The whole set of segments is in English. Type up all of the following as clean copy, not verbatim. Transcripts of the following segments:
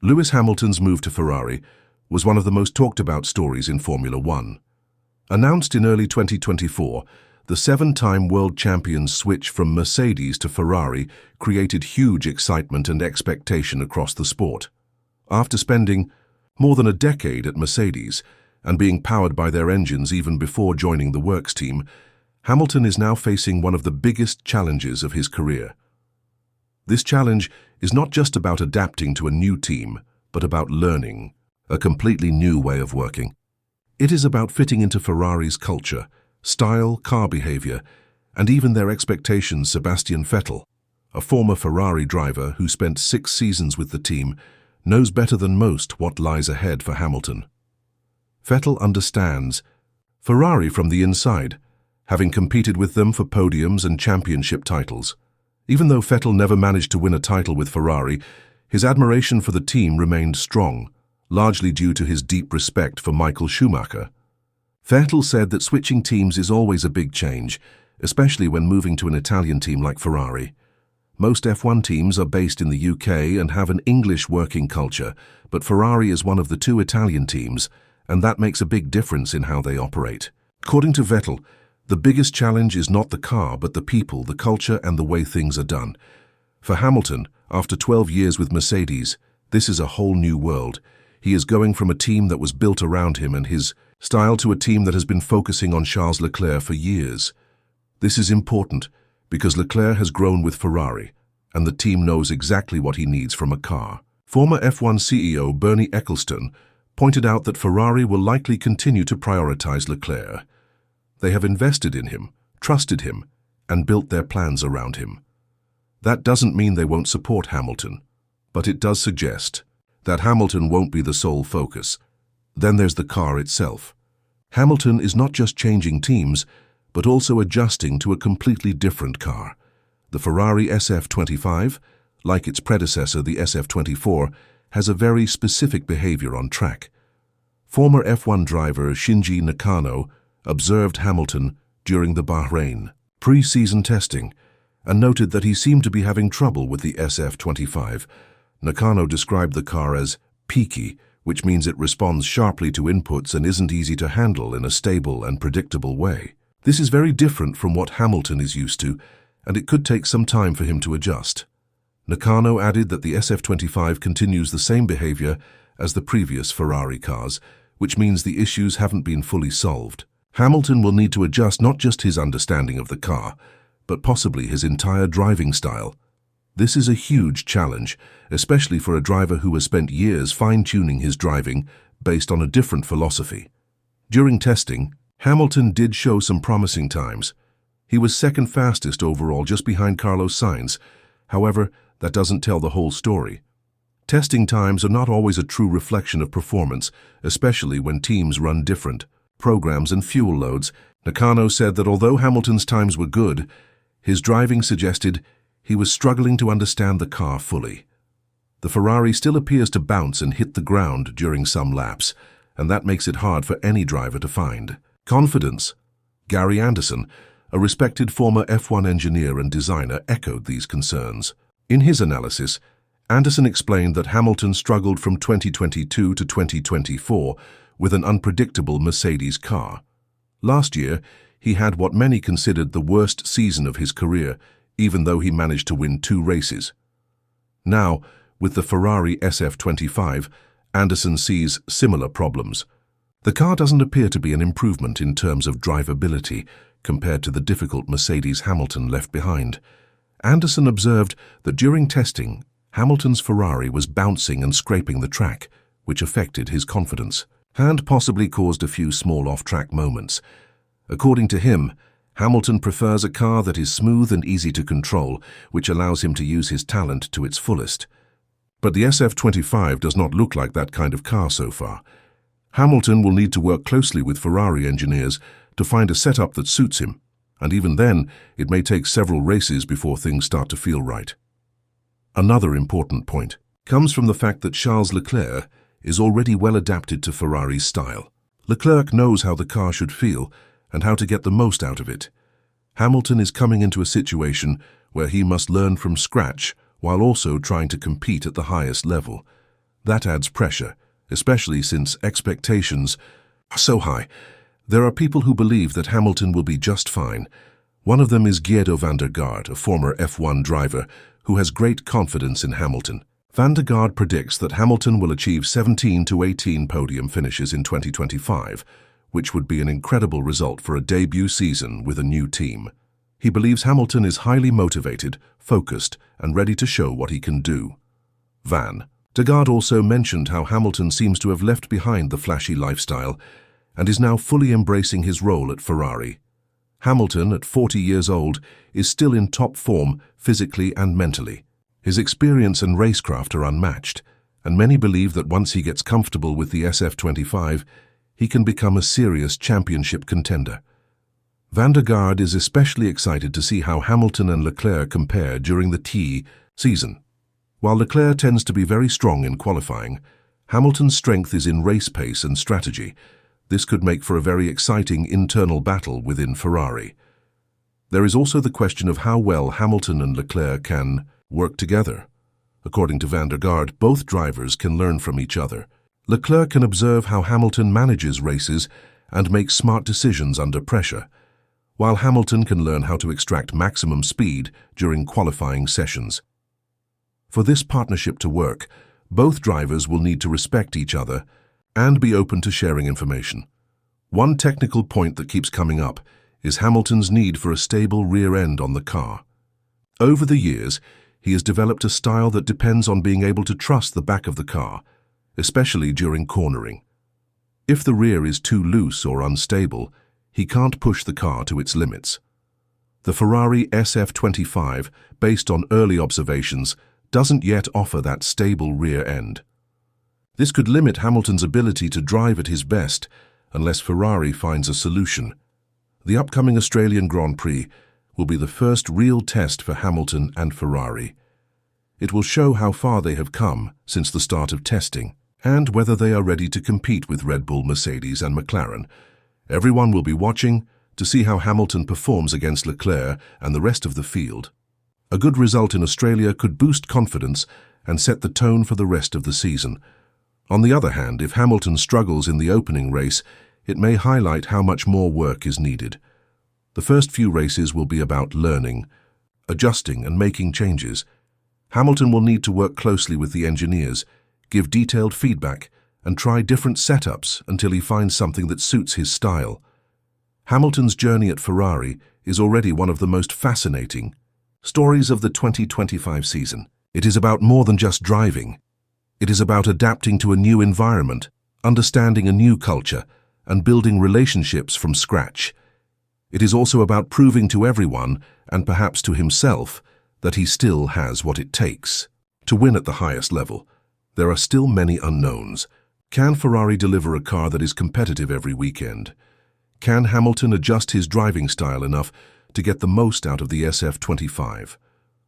Lewis Hamilton's move to Ferrari was one of the most talked about stories in Formula One. Announced in early 2024, the seven-time world champion's switch from Mercedes to Ferrari created huge excitement and expectation across the sport. After spending more than a decade at Mercedes and being powered by their engines even before joining the works team, Hamilton is now facing one of the biggest challenges of his career. This challenge is not just about adapting to a new team, but about learning a completely new way of working. It is about fitting into Ferrari's culture, style, car behavior, and even their expectations. Sebastian Vettel, a former Ferrari driver who spent 6 seasons with the team, knows better than most what lies ahead for Hamilton. Vettel understands Ferrari from the inside, having competed with them for podiums and championship titles. Even though Vettel never managed to win a title with Ferrari, his admiration for the team remained strong, largely due to his deep respect for Michael Schumacher. Vettel said that switching teams is always a big change, especially when moving to an Italian team like Ferrari. Most F1 teams are based in the UK and have an English working culture, but Ferrari is one of the 2 Italian teams, and that makes a big difference in how they operate. According to Vettel, the biggest challenge is not the car, but the people, the culture, and the way things are done. For Hamilton, after 12 years with Mercedes, this is a whole new world. He is going from a team that was built around him and his style to a team that has been focusing on Charles Leclerc for years. This is important because Leclerc has grown with Ferrari, and the team knows exactly what he needs from a car. Former F1 CEO Bernie Ecclestone pointed out that Ferrari will likely continue to prioritize Leclerc. They have invested in him, trusted him, and built their plans around him. That doesn't mean they won't support Hamilton, but it does suggest that Hamilton won't be the sole focus. Then there's the car itself. Hamilton is not just changing teams, but also adjusting to a completely different car. The Ferrari SF25, like its predecessor the SF24, has a very specific behavior on track. Former F1 driver Shinji Nakano observed Hamilton during the Bahrain pre-season testing and noted that he seemed to be having trouble with the SF25. Nakano described the car as peaky, which means it responds sharply to inputs and isn't easy to handle in a stable and predictable way. This is very different from what Hamilton is used to, and it could take some time for him to adjust. Nakano added that the SF25 continues the same behavior as the previous Ferrari cars, which means the issues haven't been fully solved. Hamilton will need to adjust not just his understanding of the car, but possibly his entire driving style. This is a huge challenge, especially for a driver who has spent years fine-tuning his driving based on a different philosophy. During testing, Hamilton did show some promising times. He was second fastest overall, just behind Carlos Sainz. However, that doesn't tell the whole story. Testing times are not always a true reflection of performance, especially when teams run different programs and fuel loads. Nakano said that although Hamilton's times were good, his driving suggested he was struggling to understand the car fully. The Ferrari still appears to bounce and hit the ground during some laps, and that makes it hard for any driver to find confidence. Gary Anderson, a respected former F1 engineer and designer, echoed these concerns. In his analysis, Anderson explained that Hamilton struggled from 2022 to 2024 with an unpredictable Mercedes car. Last year, he had what many considered the worst season of his career, even though he managed to win 2 races. Now, with the Ferrari SF25, Anderson sees similar problems. The car doesn't appear to be an improvement in terms of drivability compared to the difficult Mercedes Hamilton left behind. Anderson observed that during testing, Hamilton's Ferrari was bouncing and scraping the track, which affected his confidence, and possibly caused a few small off-track moments. According to him, Hamilton prefers a car that is smooth and easy to control, which allows him to use his talent to its fullest. But the SF25 does not look like that kind of car so far. Hamilton will need to work closely with Ferrari engineers to find a setup that suits him, and even then, it may take several races before things start to feel right. Another important point comes from the fact that Charles Leclerc is already well adapted to Ferrari's style. Leclerc knows how the car should feel and how to get the most out of it. Hamilton is coming into a situation where he must learn from scratch while also trying to compete at the highest level. That adds pressure, especially since expectations are so high. There are people who believe that Hamilton will be just fine. One of them is Guido van der Garde, a former F1 driver, who has great confidence in Hamilton. Van der Garde predicts that Hamilton will achieve 17 to 18 podium finishes in 2025, which would be an incredible result for a debut season with a new team. He believes Hamilton is highly motivated, focused, and ready to show what he can do. Van der Garde also mentioned how Hamilton seems to have left behind the flashy lifestyle and is now fully embracing his role at Ferrari. Hamilton, at 40 years old, is still in top form physically and mentally. His experience and racecraft are unmatched, and many believe that once he gets comfortable with the SF25, he can become a serious championship contender. Van der Garde is especially excited to see how Hamilton and Leclerc compare during the T season. While Leclerc tends to be very strong in qualifying, Hamilton's strength is in race pace and strategy. This could make for a very exciting internal battle within Ferrari. There is also the question of how well Hamilton and Leclerc can work together. According to Van der Garde, both drivers can learn from each other. Leclerc can observe how Hamilton manages races and makes smart decisions under pressure, while Hamilton can learn how to extract maximum speed during qualifying sessions. For this partnership to work, both drivers will need to respect each other and be open to sharing information. One technical point that keeps coming up is Hamilton's need for a stable rear end on the car. Over the years, he has developed a style that depends on being able to trust the back of the car, especially during cornering. If the rear is too loose or unstable, he can't push the car to its limits. The Ferrari SF25, based on early observations, doesn't yet offer that stable rear end. This could limit Hamilton's ability to drive at his best unless Ferrari finds a solution. The upcoming Australian Grand Prix will be the first real test for Hamilton and Ferrari. It will show how far they have come since the start of testing and whether they are ready to compete with Red Bull, Mercedes and McLaren. Everyone will be watching to see how Hamilton performs against Leclerc and the rest of the field. A good result in Australia could boost confidence and set the tone for the rest of the season. On the other hand, if Hamilton struggles in the opening race, it may highlight how much more work is needed. The first few races will be about learning, adjusting and making changes. Hamilton will need to work closely with the engineers, give detailed feedback, and try different setups until he finds something that suits his style. Hamilton's journey at Ferrari is already one of the most fascinating stories of the 2025 season. It is about more than just driving. It is about adapting to a new environment, understanding a new culture, and building relationships from scratch. It is also about proving to everyone, and perhaps to himself, that he still has what it takes to win at the highest level. There are still many unknowns. Can Ferrari deliver a car that is competitive every weekend? Can Hamilton adjust his driving style enough to get the most out of the SF25?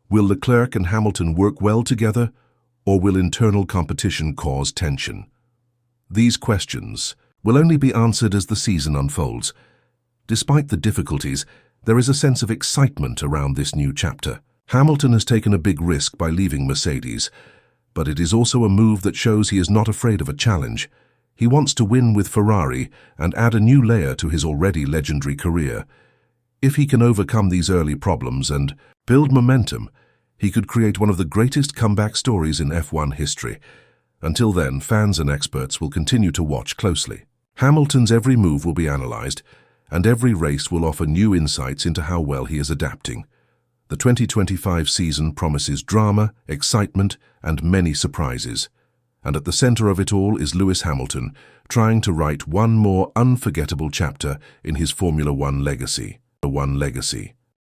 Will Leclerc and Hamilton work well together, or will internal competition cause tension? These questions will only be answered as the season unfolds. Despite the difficulties, there is a sense of excitement around this new chapter. Hamilton has taken a big risk by leaving Mercedes, but it is also a move that shows he is not afraid of a challenge. He wants to win with Ferrari and add a new layer to his already legendary career. If he can overcome these early problems and build momentum, he could create one of the greatest comeback stories in F1 history. Until then, fans and experts will continue to watch closely. Hamilton's every move will be analyzed, and every race will offer new insights into how well he is adapting. The 2025 season promises drama, excitement, and many surprises. And at the center of it all is Lewis Hamilton, trying to write one more unforgettable chapter in his Formula One legacy.